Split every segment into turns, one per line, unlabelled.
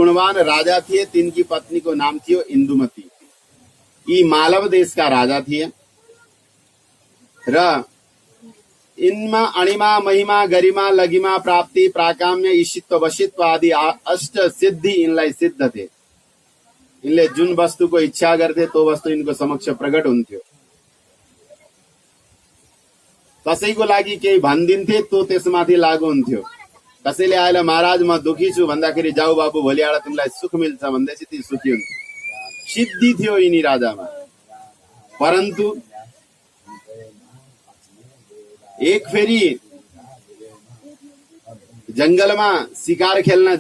गुणवान राजा थिए, तिनकी पत्नी को नाम थियो इंदुमती। यी मालव देश का राजा थिए र इनमा अणिमा महिमा गरिमा लगिमा प्राप्ति प्राकाम्य ईशित्व वशित्व आदि अष्ट सिद्धि इनलाई सिद्ध थे। इनले जुन वस्तुको इच्छा गर्थे त्यो वस्तु इनको समक्ष प्रकट हुन्थ्यो। कसैको लागि केही भनिदिन्थे त्यो त्यसमाथि लागू हुन्थ्यो। कसैले आएर महाराज म दुखी छु भन्दाखेरि जाऊ बाबु भोलि आएर तिमीलाई सुख मिल्छ भन्दैछ, ती सुखी हुन्थ्यो। सिद्धि थियो यिनी राजामा। परन्तु एक फेरि जंगलमा शिकार खेल्न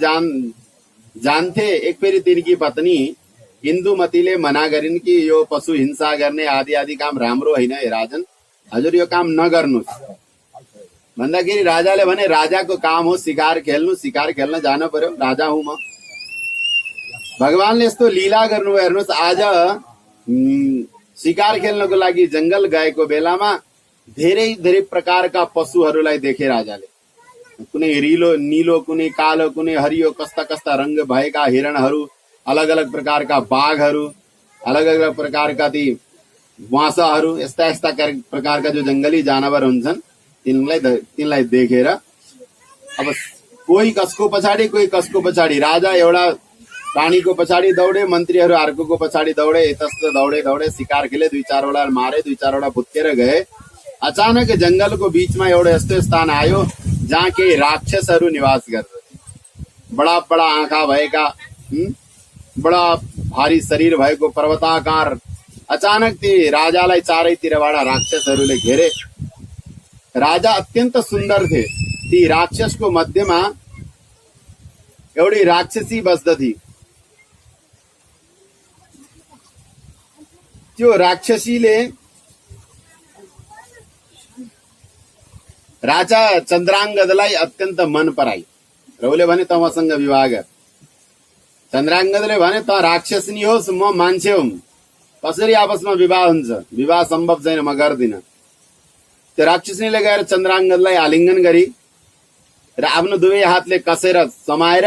जान्थे। एक फेरि तिनकी पत्नी इन्दुमतीले मना गरिन् कि यो पशु हिंसा गर्ने आदि आदि काम राम्रो होइन हे राजन, हजुर यो काम नगर्नुस् भन्दाखेरि राजाले भने राजाको काम हो शिकार खेल्नु, शिकार खेल्न जानु पर्यो, राजा हुँ म। भगवानले यस्तो लीला गर्नुभयो हेर्नुहोस्। आज शिकार खेल्नको लागि जंगल गएको बेलामा धेरै धेरै प्रकारका पशुहरूलाई देखे राजाले। कुनै नीलो, कुनै कालो, कुनै हरियो, कस्ता कस्ता रंग भएका हिरणहरू, अलग अलग प्रकारका बाघहरू, अलग अलग प्रकारका ती वासाहरू, यस्ता यस्ता प्रकारका जो जंगली जानवर हुन्छन् तिनलाई देखेर अब कोही कसको पछाडि, कोही कसको पछाडि, राजा एउटा प्राणीको पछाडि दौडे, मन्त्रीहरू अर्कोको पछाडि दौडे, यतस्त दौडे दौडे शिकार खेले, 2-4 मारे, 2-4 भुत्केर गए। अचानक जंगलको बीचमा एउटा यस्तो स्थान आयो जहाँ केही राक्षसहरू निवास गर्दथे। बडा बडा आँखा भएका, बडा भारी शरीर भएको, पर्वताकार। अचानक ती राजालाई चारैतिरबाट राक्षसहरूले घेरे। राजा अत्यन्त सुन्दर थे। ती राक्षसको मध्यमा एउटी राक्षसी बस्दथी। त्यो राक्षसीले राजा चन्द्राङ्गदलाई अत्यन्त मन पराई र उसले भने त मसँग विवाह गर। चन्द्राङ्गदले भने त राक्षसनी होस्, म मान्छे हुँ, कसरी आपसमा विवाह हुन्छ? विवाह सम्भव छैन, म गर्दिन। त्यो राक्षसनीले गएर चन्द्राङ्गदलाई आलिङ्गन गरी र आफ्नो दुवै हातले कसेर समाएर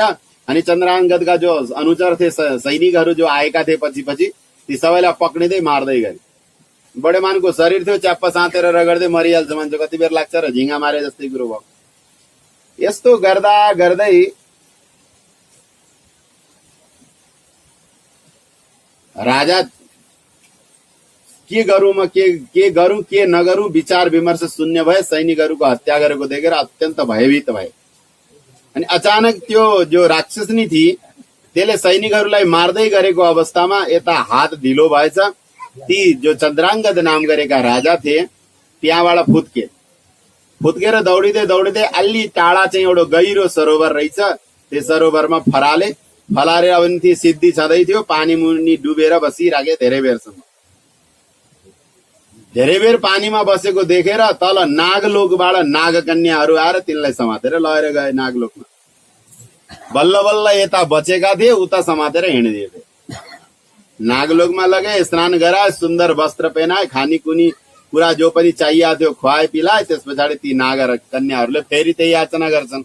अनि चन्द्राङ्गदका जो अनुचर थे, सैनिकहरू जो आएका थिए पछि पछि, ती सबैलाई पक्रिँदै मार्दै गए। बडेमानको शरीर थियो, च्याप्प साँतेर रगड्दै मरिहाल्छ मान्छे, कति बेर लाग्छ र झिङ्गा मारे जस्तै कुरो भयो। यस्तो गर्दा गर्दै राजा के गरौँ म, के गरौँ के नगरौँ विचार विमर्श शून्य भए। सैनिकहरूको हत्या गरेको देखेर अत्यन्त भयभीत भए। अनि अचानक त्यो जो राक्षसनी थिए त्यसले सैनिकहरूलाई मार्दै गरेको अवस्थामा यता हात ढिलो भएछ। ती जो चन्द्राङ्गद नाम गरेका राजा थिए त्यहाँबाट फुत्केर दौडिँदै दौडिँदै अलि टाढा चाहिँ एउटा गहिरो सरोवर रहेछ। त्यो सरोवरमा फलारेर पनि ती सिद्धि छँदै थियो। पानी मुनि डुबेर बसिराखे धेरै बेरसम्म। धेरै बेर पानीमा बसेको देखेर तल नागलोकबाट नागकन्याहरू आएर तिनलाई समातेर लगेर गए नागलोकमा। बल्ल बल्ल यता बचेका थिए उता समातेर हिँडिदिए थिए। नागलोकमा लगे, स्नान गराए, सुन्दर वस्त्र पहनाए, खानीकुनी कुरा जो पनि चाहिएको थियो खुवाए पिलाए। त्यस पछाडि ती नाग कन्याहरूले फेरि त्यही याचना गर्छन्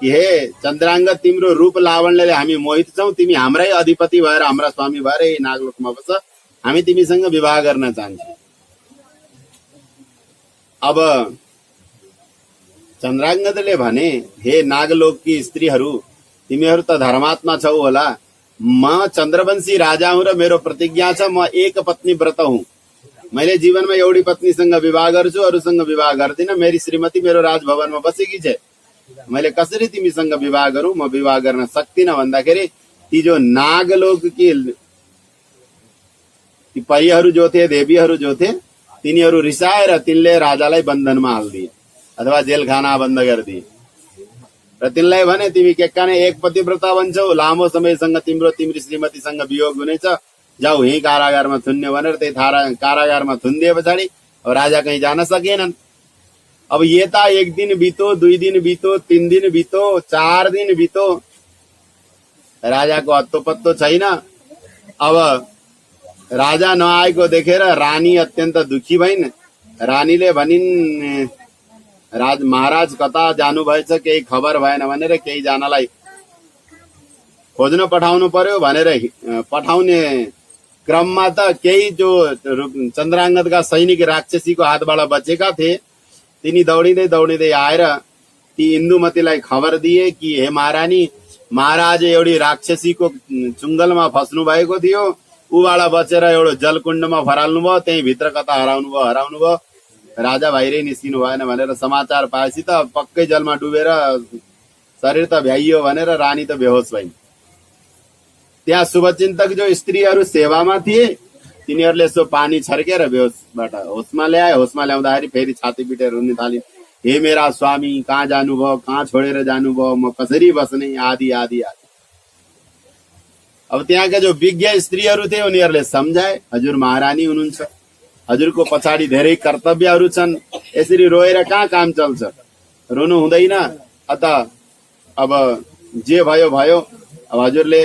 कि हे चन्द्राङ्गद, तिम्रो रूप लावण्यले हामी मोहित छौं, तिमी हाम्रै अधिपति भएर हाम्रा स्वामी भएर यही नागलोकमा बस, हामी तिमीसँग विवाह गर्न चाहन्छौँ। अब चन्द्राङ्गदले भने, हे नागलोककी स्त्रीहरू, तिमीहरू त धर्मात्मा छौ होला। म चन्द्रवंशी राजा हुँ र मेरो प्रतिज्ञा छ, म एक पत्नी व्रत हुँ। मैले जीवनमा एउटी पत्नीसँग विवाह गर्छु, अरूसँग विवाह गर्दिन। मेरी श्रीमती मेरो राजभवनमा बसेकी छ, मैले कसरी तिमीसँग विवाह गरौँ? म विवाह गर्न सक्दिन भन्दाखेरि ती जो नागलोककी ती परिहरू जो थे, देवीहरू जो थे, तिनीहरू रिसाएर तिनले राजालाई बन्धनमा हालिदिए अथवा जेलखाना बन्द गरिदिए र तिनलाई भने, तिमी के काने एक पतिव्रता भन्छौ, लामो समयसँग तिम्री श्रीमतीसँग वियोग हुनेछ, जाऊ यही कारागारमा थुन्यो भनेर त्यही कारागारमा थुनिदिए पछाडि अब राजा कहीँ जान सकेनन्। अब यता 1 दिन बितो, 2 दिन बितो, 3 दिन बितो, 4 दिन बितो, राजाको हत्तो पत्तो छैन। अब राजा नआएको देखेर रानी अत्यन्त दुखी भइन्। रानीले भनिन्, महाराज कता जानुभएछ, केही खबर भएन भनेर केहीजनालाई खोज्न पठाउनु पर्यो भनेर पठाउने क्रममा त केही जो चन्द्राङ्गदका सैनिक राक्षसीको हातबाट बचेका थिए तिनी दौडिँदै दौडिँदै आएर ती इन्दुमतीलाई खबर दिए कि हे महारानी, महाराज एउटी राक्षसीको चुङ्गलमा फस्नु भएको थियो, उबाट बचेर एउटा जलकुण्डमा फराल्नु भयो, त्यही भित्र कता हराउनु भयो। राजा बाहिरै निस्किनु भएन भनेर समाचार पाएपछि त पक्कै जलमा डुबेर शरीर त भ्याइयो भनेर रानी त बेहोस भइन्। त्यहाँ शुभचिन्तक जो स्त्रीहरू सेवामा थिए तिनीहरूले यसो पानी छर्केर बेहोसबाट होसमा ल्याए। होसमा ल्याउँदाखेरि फेरि छाती पिटेर रुन थाले, हे मेरा स्वामी, कहाँ जानुभयो, कहाँ छोडेर जानुभयो, म कसरी बस्ने, आदि आदि आदि। अब त्यहाँका जो विज्ञ स्त्रीहरू थिए उनीहरूले सम्झाए, हजुर महारानी हुनुहुन्छ, हजुरको पछाडि धेरै कर्तव्यहरू छन्, यसरी रोएर कहाँ काम चल्छ, रुनु हुँदैन। अत अब जे भयो भयो, अब हजुरले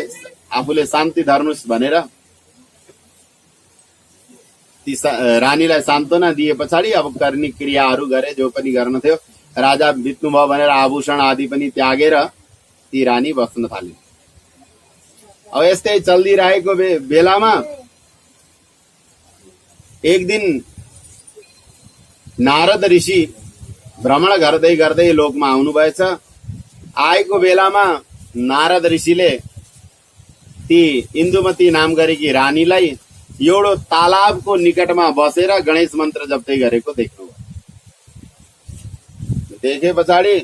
आफूले शान्ति धर्नुहोस् भनेर ती रानीलाई सान्त्वना दिए पछाडि अब गर्ने क्रियाहरू गरे, जो पनि गर्न थियो। राजा बित्नुभयो भनेर आभूषण आदि पनि त्यागेर ती रानी बस्न थालिन्। अब यस्तै चल्दिरहेको बेलामा एक दिन नारद ऋषि भ्रमण गर्दै गर्दै लोकमा आउनुभएछ। आएको बेलामा नारद ऋषिले ती इन्दुमती नाम गरेकी रानीलाई एउटा तालाबको निकटमा बसेर गणेश मन्त्र जप्दै गरेको देख्नुभयो। देखे पछाडि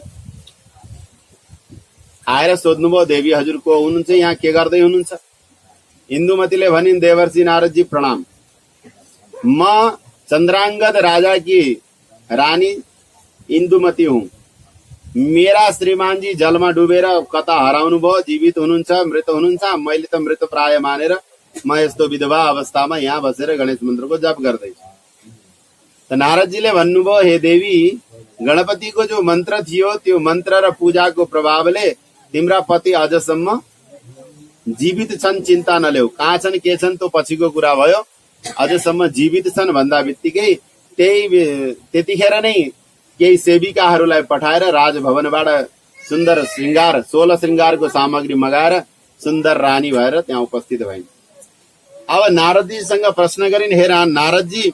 आएर सोध्नुभयो, देवी हजुर को हुनुहुन्छ, यहाँ के गर्दै हुनुहुन्छ? इन्दुमतीले भनिन्, देवर्षि नारदजी प्रणाम, म चन्द्राङ्गद राजा की रानी इन्दुमती हुँ। मेरा श्रीमान जी जलमा डुबेर कता हराउनु भयो, जीवित हुनुहुन्छ, मृत हुनुहुन्छ। मैले त मृत प्राय मानेर म यस्तो विधवा अवस्थामा यहाँ बसेर गणेश मन्त्रको जप गर्दैछु। त नारदजीले भन्नुभयो, हे देवी, गणपतिको जो मन्त्र थियो त्यो मन्त्र र पूजाको प्रभावले तिम्रा पति अझसम्म जीवित छन्, चिन्ता नलेऊ। कहाँ छन् के छन् त्यो पछिको कुरा भयो, अझसम्म जीवित छन् भन्दा बित्तिकै त्यतिखेर नै केही सेविकाहरूलाई पठाएर राजभवनबाट सुन्दर श्रृङ्गार 16 श्रृङ्गारको सामग्री मगाएर सुन्दर रानी भएर त्यहाँ उपस्थित भइन्। अब नारदजीसँग प्रश्न गरिन्, हे नारदजी,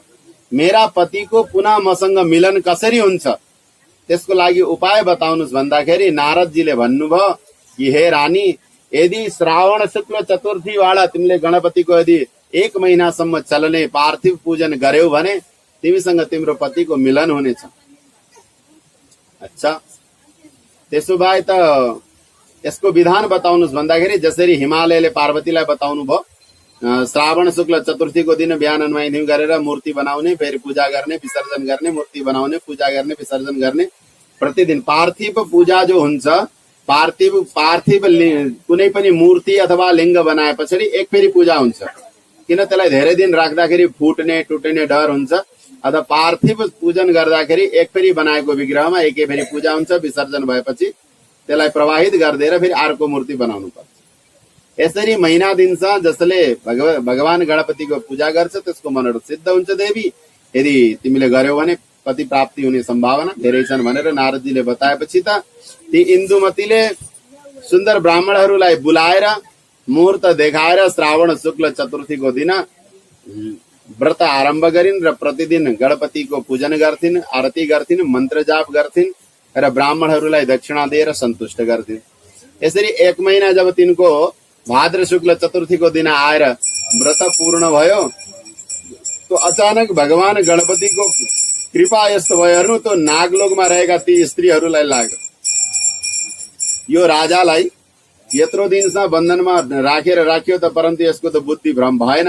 मेरा पतिको पुनः मसँग मिलन कसरी हुन्छ, त्यसको लागि उपाय बताउनुहोस् भन्दाखेरि नारदजीले भन्नुभयो कि हे रानी, यदि श्रावण शुक्ल चतुर्थीबाट तिमीले गणपतिको यदि 1 महिनासम्म चल्ने पार्थिव पूजन गर्यौ भने तिमीसँग तिम्रो पतिको मिलन हुनेछ। अच्छा, त्यसो भए त यसको विधान बताउनुहोस् भन्दाखेरि जसरी हिमालयले पार्वतीलाई बताउनु भयो, श्रावण शुक्ल चतुर्थीको दिन बिहान नुहाइधुवाइ गरेर मूर्ति बनाउने, फेरि पूजा गर्ने, विसर्जन गर्ने, मूर्ति बनाउने, पूजा गर्ने, विसर्जन गर्ने। प्रतिदिन पार्थिव पूजा जो हुन्छ, पार्थिव कुनै पनि मूर्ति अथवा लिङ्ग बनाए पछाडि एक फेरि पूजा हुन्छ, किन त्यसलाई धेरै दिन राख्दाखेरि फुट्ने टुट्ने डर हुन्छ। अथवा पार्थिव पूजन गर्दाखेरि एक फेरि बनाएको विग्रहमा एकै फेरि पूजा हुन्छ, विसर्जन भएपछि त्यसलाई प्रवाहित गरिदिएर फेरि अर्को मूर्ति बनाउनु पर्छ। यसरी महिना दिनसम्म जसले भगवान गणपतिको पूजा गर्छ त्यसको मनोरथ सिद्ध हुन्छ। देवी, यदि तिमीले गर्यौ भने पति प्राप्ति हुने सम्भावना धेरै छन् भनेर नारदजीले बताएपछि त ती इन्दुमतीले सुन्दर ब्राह्मणहरूलाई बोलाएर मुहूर्त देखाएर श्रावण शुक्ल चतुर्थीको दिन व्रत आरम्भ गरिन् र प्रतिदिन गणपतिको पूजन गर्थिन्, आरती गर्थिन्, मन्त्र जाप गर्थिन् र ब्राह्मणहरूलाई दक्षिणा दिएर सन्तुष्ट गर्थिन्। यसरी 1 महिना जब तिनको भाद्र शुक्ल चतुर्थीको दिन आएर व्रत पूर्ण भयो तो अचानक भगवान गणपतिको कृपा यस्तो भयो, हेर्नु त्यो नागलोकमा रहेका ती स्त्रीहरूलाई लाग्यो यो राजालाई यत्रो दिनसम्म बन्धनमा राखियो त परन्तु यसको त बुद्धि भ्रम भएन,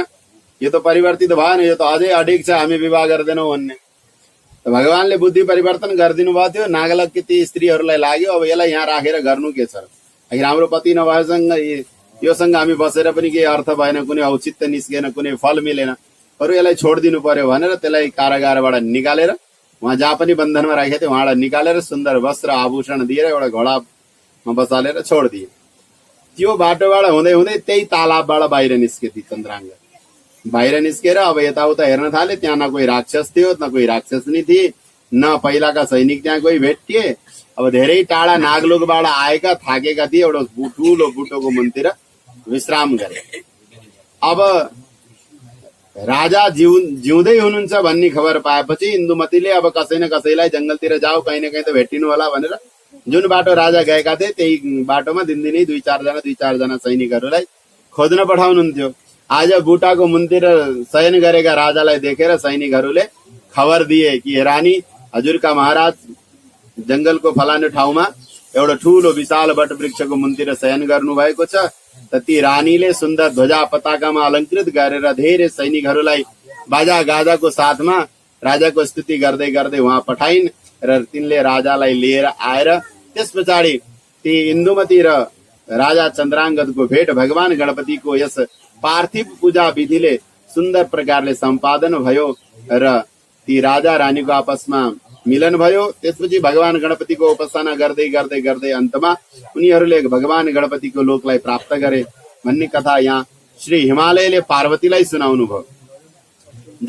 यो त परिवर्तित भएन, यो त अझै अडिग छ, हामी विवाह गर्दैनौँ भन्ने। भगवानले बुद्धि परिवर्तन गरिदिनु भएको थियो। नागलोककी ती स्त्रीहरूलाई लाग्यो अब यसलाई यहाँ राखेर गर्नु के छ, आखिर हाम्रो पति नभएसँग योसँग हामी बसेर पनि केही अर्थ भएन, कुनै औचित्य निस्केन, कुनै फल मिलेन, अरू यसलाई छोडिदिनु पर्यो भनेर त्यसलाई कारागारबाट निकालेर उहाँ जहाँ पनि बन्धनमा राखेको थियो उहाँलाई निकालेर सुन्दर वस्त्र आभूषण दिएर एउटा घोडामा बसालेर छोडिदिए। त्यो बाटोबाट हुँदै हुँदै त्यही तालाबबाट बाहिर निस्के ती चन्द्राङ्ग। बाहिर निस्केर अब यताउता हेर्न थाले, त्यहाँ न कोही राक्षस थियो न कोही राक्षसनी थिए, न पहिलाका सैनिक त्यहाँ कोही भेटिए। अब धेरै टाढा नागलोकबाट आएका थाकेका थिए, एउटा ठुलो बुटोको मुनतिर विश्राम गरे। अब राजा जिउँदै हुनुहुन्छ भन्ने खबर पाएपछि इन्दुमतीले अब कसै न कसैलाई जंगलतिर जाऊ, कहीँ न कहीँ त भेटिनु होला भनेर जुन बाटो राजा गएका थिए त्यही बाटोमा दिनदिनै दुई चारजना सैनिकहरूलाई खोज्न पठाउनुहुन्थ्यो। आज बुटाको मुनतिर शयन गरेका राजालाई देखेर सैनिकहरूले खबर दिए कि रानी, हजुरका महाराज जंगलको फलानु ठाउँमा एउटा ठूलो विशाल वट वृक्षको मुनतिर शयन गर्नु भएको छ। त ती रानीले सुन्दर ध्वजा पताकामा अलङ्कृत गरेर धेरै सैनिकहरूलाई बाजा गाजाको साथमा राजाको स्तुति गर्दै गर्दै उहाँ पठाइन् र तिनले राजालाई लिएर आएर त्यस पछाडि ती इन्दुमती र राजा चन्द्राङ्गदको भेट भगवान गणपतिको यस पार्थिव पूजा विधिले सुन्दर प्रकारले सम्पादन भयो र ती राजा रानीको आपसमा मिलन भयो। त्यसपछि भगवान गणपतिको उपासना गर्दै गर्दै गर्दै अन्तमा उनीहरूले भगवान गणपतिको लोकलाई प्राप्त गरे भन्ने कथा यहाँ श्री हिमालयले पार्वतीलाई सुनाउनु भयो।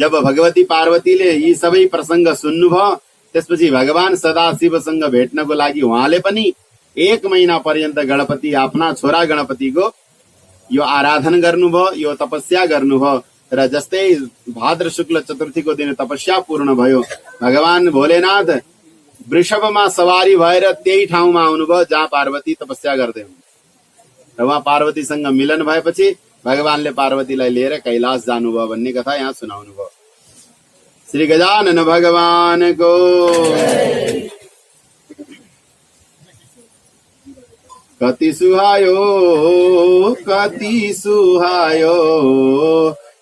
जब भगवती पार्वतीले यी सबै प्रसंग सुन्नुभयो त्यसपछि भगवान सदाशिवसँग भेट्नको लागि उहाँले पनि 1 महिना पर्यन्त गणपति आफ्ना छोरा गणपतिको यो आराधना गर्नुभयो, यो तपस्या गर्नुभयो र जस्तै भाद्र शुक्ल चतुर्थीको दिन तपस्या पूर्ण भयो। भगवान भोलेनाथ वृषभमा सवारी भएर त्यही ठाउँमा आउनुभयो जहाँ पार्वती तपस्या गर्दै हुन् र उहाँ पार्वतीसँग मिलन भएपछि भगवानले पार्वतीलाई लिएर कैलाश जानुभयो भन्ने कथा यहाँ सुनाउनु भयो। श्री गजानन भगवानको कति सुहायो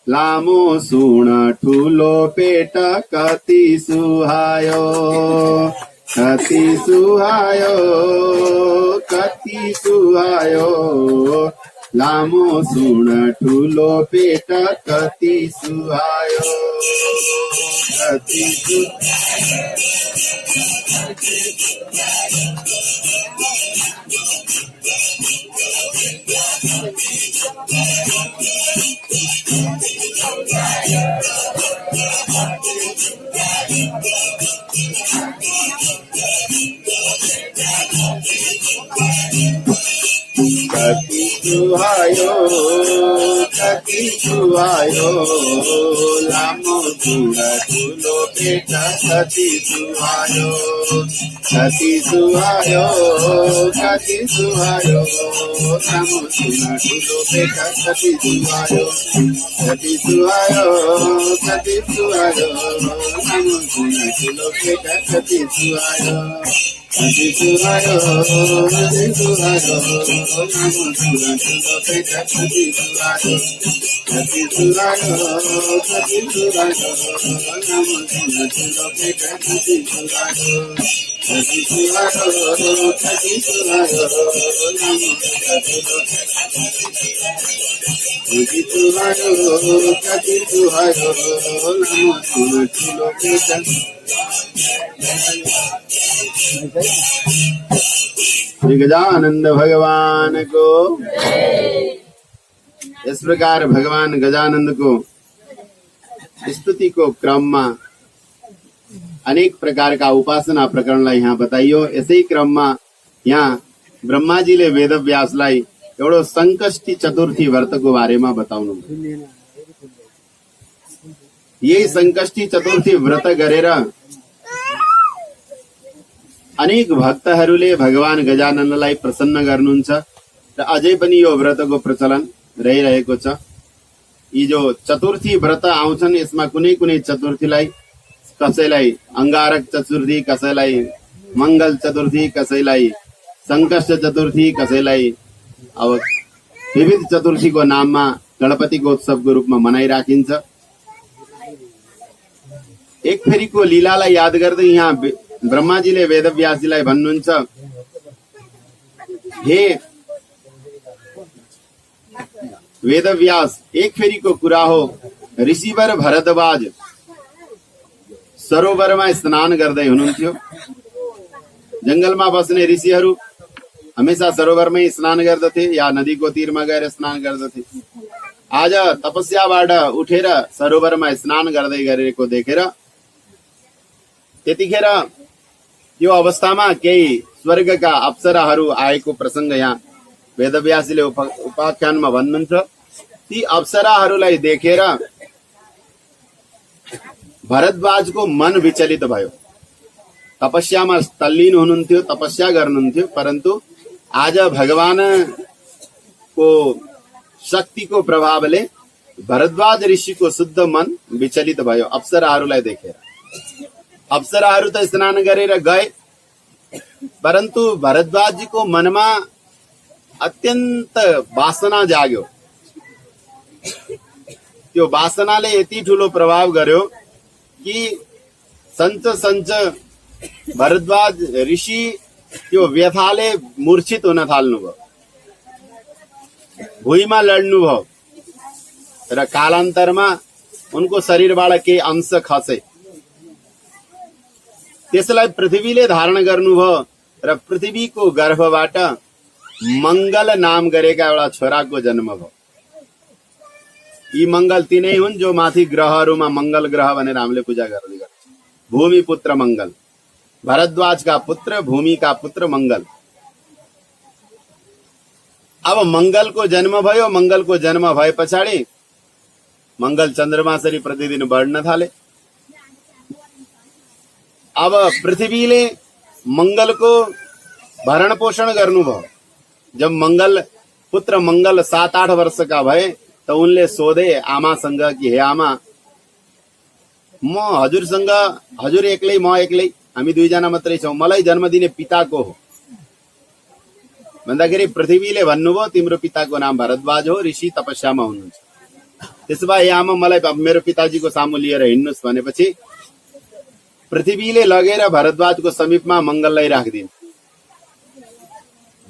लामो सुण ठुलो पेट कति सुहायो लामो सुण ठुलो पेट कति सुहायो कति सुहायो लामो सुण ठुलो पेट कति सुहायो लामो सुण ठुलो पेट कति सुहायो लामो सुण ठुलो पेट कति सुहायो श्री गजानंद भगवान को। इस प्रकार भगवान गजानंद को स्तुति को क्रम में अनेक प्रकार का उपासना प्रकरणलाई यहाँ बताइयो। यसै क्रममा यहाँ ब्रह्माजीले वेदव्यासलाई एउटा संकष्टी चतुर्थी व्रतको बारेमा बताउनु। यही संकष्टी चतुर्थी व्रत गरेर अनेक भक्तहरूले भगवान गजाननलाई प्रसन्न गर्नुहुन्छ र अझै पनि यो व्रतको प्रचलन रहिरहेको छ। यी जो चतुर्थी व्रत आउँछन् यसमा कुनै कुनै चतुर्थीलाई कसैलाई अंगारक चतुर्थी, कसैलाई मंगल चतुर्थी, कसैलाई संकष्ट चतुर्थी, कसैलाई अब विविध चतुर्थीको नाममा गणपतिको उत्सवको रूपमा मनाइराखिन्छ। एक फेरिको लीलालाई याद गर्दै यहाँ ब्रह्माजीले वेदव्यासजीलाई भन्नुहुन्छ, हे वेदव्यास, एक फेरिको कुरा हो, ऋषिवर भरद्वाज सरोवरमा स्नान गर्दै हुनुहुन्थ्यो। जंगलमा बस्ने ऋषिहरू हमेशा सरोवरमै स्नान गर्दथे या नदीको तीरमा गएर स्नान गर्दथे। आज तपस्याबाट उठेर सरोवरमा स्नान गर्दै गरेको देखेर त्यतिखेर यो अवस्थामा केही स्वर्गका अप्सराहरू आएको प्रसंग यहाँ वेदव्यासले उपाख्यानमा भन्नुहुन्छ, ती अप्सराहरूलाई देखेर भरद्वाजको मन विचलित भयो। तपस्यामा तल्लीन हुनुहुन्थ्यो, तपस्या गर्नुहुन्थ्यो, परन्तु आज भगवानको शक्तिको प्रभावले भरद्वाज ऋषिको शुद्ध मन विचलित भयो अप्सराहरूलाई देखेर। अप्सराहरू त स्नान गरेर गए, परन्तु भरद्वाजजीको मनमा अत्यन्त वासना जाग्यो। त्यो वासनाले यति ठुलो प्रभाव गर्यो कि सञ्च भरद्वाज ऋषि त्यो व्यथाले मूर्छित हुन थाल्नुभयो, भुइँमा लड्नुभयो र कालान्तरमा उनको शरीरबाट केही अंश खसे। त्यसलाई पृथ्वीले धारण गर्नुभयो र पृथ्वीको गर्भबाट मंगल नाम गरेका एउटा छोराको जन्म भयो। यी मंगल तिनै हुन् जो माथि ग्रहहरूमा मंगल ग्रह भनेर हामीले पूजा गर्ने गर्छौँ। भूमि पुत्र मंगल, भरद्वाजका पुत्र, भूमिका पुत्र मंगल। अब मंगलको जन्म भयो। मंगलको जन्म भए पछाडि मंगल चन्द्रमासरी प्रतिदिन बढ्न थाले। अब पृथ्वीले मंगलको भरण पोषण गर्नुभयो। जब मंगल पुत्र मंगल 7-8 वर्षका भए त उनले सोधे आमासँग कि हे आमा, म हजुरसँग, हजुर एक्लै म एक्लै, हामी दुईजना मात्रै छौँ, मलाई जन्म दिने पिता को हो भन्दाखेरि पृथ्वीले भन्नुभयो तिम्रो पिताको नाम भरद्वाज हो, ऋषि तपस्यामा हुनुहुन्छ। त्यसो भए आमा मलाई मेरो पिताजीको सामु लिएर हिँड्नुस् भनेपछि पृथ्वीले लगेर भरद्वाजको समीपमा मंगललाई राखिदिन्छ।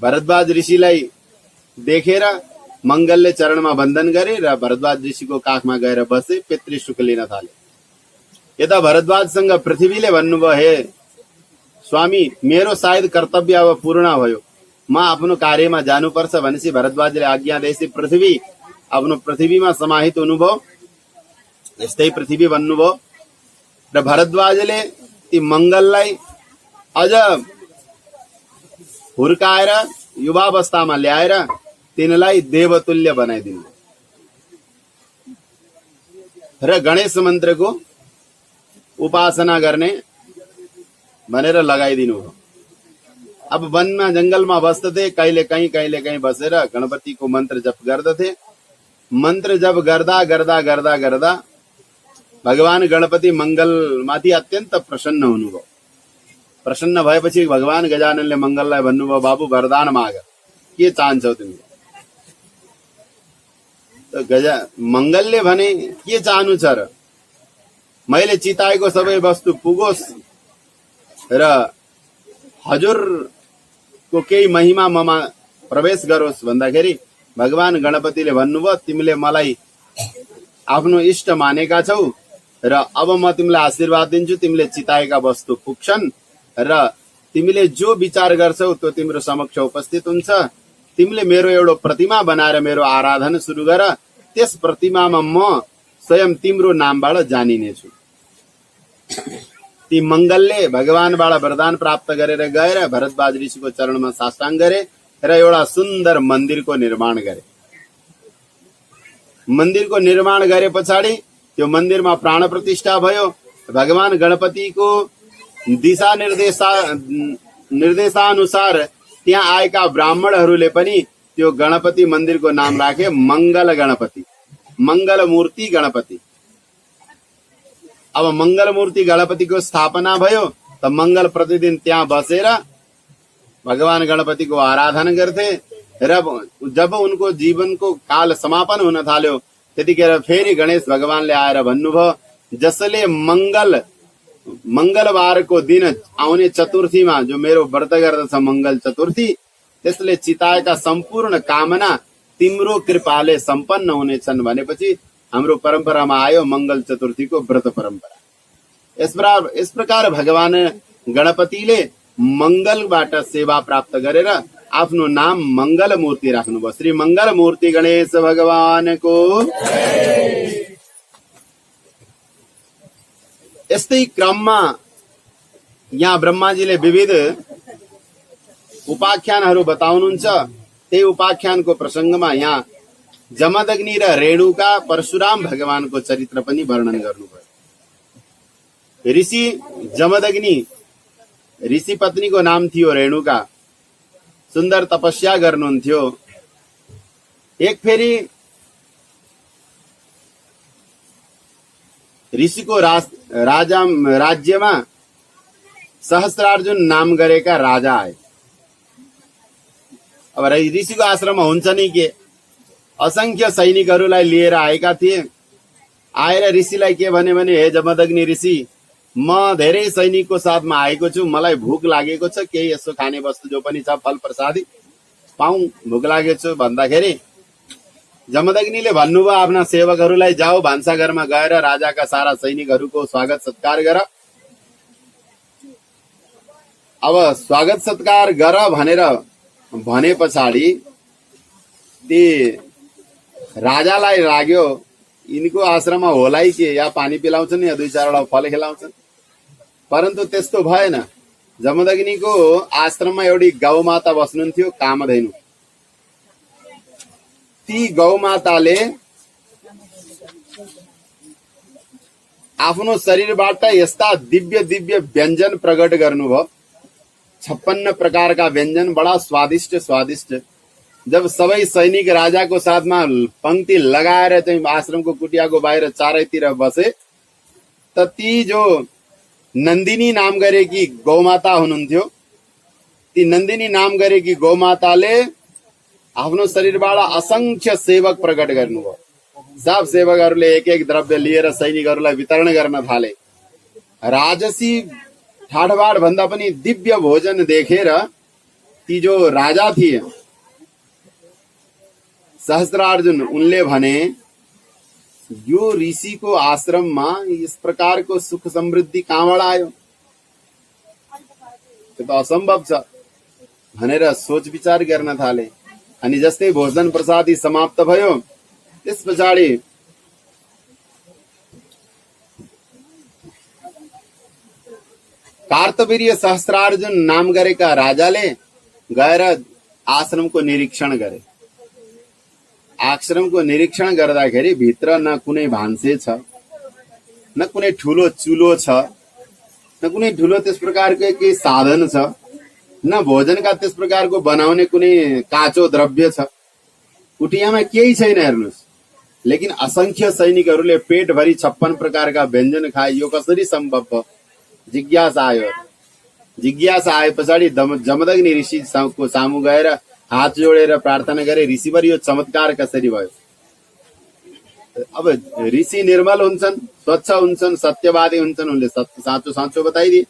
भरद्वाज ऋषिलाई देखेर मंगलले चरणमा बन्धन गरे र भरद्वाज ऋषिको काखमा गएर बसे, पितृ सुख लिन थाले। यता भरद्वाजसँग पृथ्वीले भन्नुभयो, हे स्वामी, मेरो सायद कर्तव्य अब पूर्ण भयो, म आफ्नो कार्यमा जानुपर्छ भनेपछि भरद्वाजले आज्ञा दिएपछि पृथ्वी आफ्नो पृथ्वीमा समाहित हुनुभयो। यस्तै पृथ्वी भन्नुभयो र भरद्वाजले ती मंगललाई अझ हुर्काएर युवावस्थामा ल्याएर तिनलाई देवतुल्य बनाइदिनु र गणेश मन्त्रको उपासना गर्ने भनेर लगाइदिनु हो। अब वनमा जंगलमा बस्दथे, कहिले कहीँ बसेर गणपतिको मन्त्र जप गर्दथे। मन्त्र जप गर्दा गर्दा गर्दा गर्दा भगवान गणपति मंगलमाथि अत्यन्त प्रसन्न हुनुभयो। प्रसन्न भएपछि भगवान गजाननले मंगललाई भन्नुभयो, बाबु वरदान माग, के चाहन्छौ तिमी? मंगलले भने के चाहनु छ र? मैले चिताएको सबै वस्तु पुगोस् र हजुरको केही महिमा ममा प्रवेश गरोस् भन्दाखेरि भगवान गणपतिले भन्नुभयो, तिमीले मलाई आफ्नो इष्ट मानेका छौ र अब म तिमीलाई आशीर्वाद दिन्छु, तिमीले चिताएका वस्तु पुग्छन् र तिमीले जो विचार गर्छौ त्यो तिम्रो समक्ष उपस्थित हुन्छ। तिमीले मेरो एउटा प्रतिमा बनाएर मेरो आराधना सुरु गर, त्यस प्रतिमामा म स्वयं तिम्रो नामबाट जानिनेछु। ती मंगलले भगवानबाट वरदान प्राप्त गरेर गएर भरद्वाज ऋषिको चरणमा साष्टाङ्ग गरे र एउटा सुन्दर मन्दिरको निर्माण गरे। मन्दिरको निर्माण गरे पछाडि त्यो मन्दिरमा प्राण प्रतिष्ठा भयो। भगवान गणपतिको दिशा निर्देशानुसार त्यहाँ आएका ब्राह्मणहरूले पनि त्यो गणपति मन्दिरको नाम राखे मंगल गणपति, मंगल मूर्ति गणपति। अब मंगल मूर्ति गणपतिको स्थापना भयो त मंगल प्रतिदिन त्यहाँ बसेर भगवान गणपतिको आराधना गर्थे र जब उनको जीवनको काल समापन हुन थाल्यो त्यतिखेर फेरि गणेश भगवानले आएर भन्नुभयो, जसले मंगलबारको दिन आउने चतुर्थीमा जो मेरो व्रत गर्दछ मंगल चतुर्थी, त्यसले चिताएका सम्पूर्ण कामना तिम्रो कृपाले सम्पन्न हुनेछन् भनेपछि हाम्रो परम्परामा आयो मंगल चतुर्थीको व्रत परम्परा। यस प्रकार भगवान गणपतिले मंगलबाट सेवा प्राप्त गरेर आफ्नो नाम मंगल मूर्ति राख्नुभयो। श्री मंगल मूर्ति गणेश भगवानको। यस्तै क्रममा यहाँ ब्रह्माजीले विविध उपाख्यानहरू बताउनुहुन्छ त्यही उपाख्यानको प्रसङ्गमा यहाँ जमदग्नि र रेणुका परशुराम भगवानको चरित्र पनि वर्णन गर्नुभयो। ऋषि जमदग्नि, ऋषि पत्नीको नाम थियो रेणुका, सुन्दर तपस्या गर्नुहुन्थ्यो। एक फेरि ऋषिको राज्यमा सहस्त्रार्जुन नाम गरेका राजा आए। अब ऋषिको आश्रममा हुन्छ नि के, असंख्य सैनिकहरूलाई लिएर आएका थिए। आएर ऋषिलाई के भने, हे जमदग्नि ऋषि, म धेरै सैनिकको साथमा आएको छु, मलाई भूख लागेको छ, केही यसो खाने वस्तु जो पनि छ फल प्रसादी पाऊँ, भूख लागेको छु भन्दाखेरि जमदग्निले भन्नुभयो आफ्ना सेवकहरूलाई, जाऊ भान्साघरमा गएर राजाका सारा सैनिकहरूको स्वागत सत्कार गर। अब स्वागत सत्कार गर भनेर भने पछाडि ती राजालाई लाग्यो यिनको आश्रममा होला के, या पानी पिलाउँछन् या दुई चारवटा फल खिलाउँछन्, परन्तु त्यस्तो भएन। जमदग्निको आश्रममा एउटी गौमाता बस्नुहुन्थ्यो, कामधेनु। ती गौमाताले आफ्नो शरीरबाट यस्ता दिव्य दिव्य व्यञ्जन प्रकट गर्नुभयो, 56 प्रकारका व्यञ्जन, बडा स्वादिष्ट स्वादिष्ट। जब सबै सैनिक राजाको साथमा पंक्ति लगाएर चाहिँ आश्रमको कुटियाको बाहिर चारैतिर बसे, त ती जो नन्दिनी नाम गरेकी गौमाता हुनुहुन्थ्यो, ती नन्दिनी नाम गरेकी गौमाताले आफ्नो शरीरबाट असंख्य सेवक प्रकट गर्नुभयो। सब सेवकहरूले एक एक द्रव्य लिएर सैनिकहरूलाई वितरण गर्न थाले। राजसी ठाडबाट भन्दा पनि दिव्य भोजन देखेर ती जो राजा थिए सहस्त्रार्जुन, उनले भने यो ऋषिको आश्रममा यस प्रकारको सुख समृद्धि कहाँबाट आयो, त्यो त असम्भव छ भनेर सोच विचार गर्न थाले। अनि जस्तै भोजन प्रसादी समाप्त भयो, त्यस पछाडि कार्तवीर्य सहस्त्रार्जुन नाम गरेका राजाले गएर आश्रमको निरीक्षण गरे। आश्रमको निरीक्षण गर्दाखेरि भित्र न कुनै भान्से छ, न कुनै ठुलो चुलो छ, न कुनै ठुलो त्यस प्रकारको केही साधन छ, न भोजनका त्यस प्रकारको बनाउने कुनै काँचो द्रव्य छ। कुटियामा केही छैन हेर्नुस्, लेकिन असंख्य सैनिकहरूले पेटभरि 56 प्रकारका व्यञ्जन खाए। यो कसरी सम्भव भयो? जिज्ञासा आयो। जिज्ञासा आए पछाडि जमदग्नि ऋषिको सामु गएर हात जोडेर प्रार्थना गरे, ऋषिवर यो चमत्कार कसरी भयो? अब ऋषि निर्मल हुन्छन्, स्वच्छ हुन्छन्, सत्यवादी हुन्छन्, उनले साँचो साँचो बताइदिए।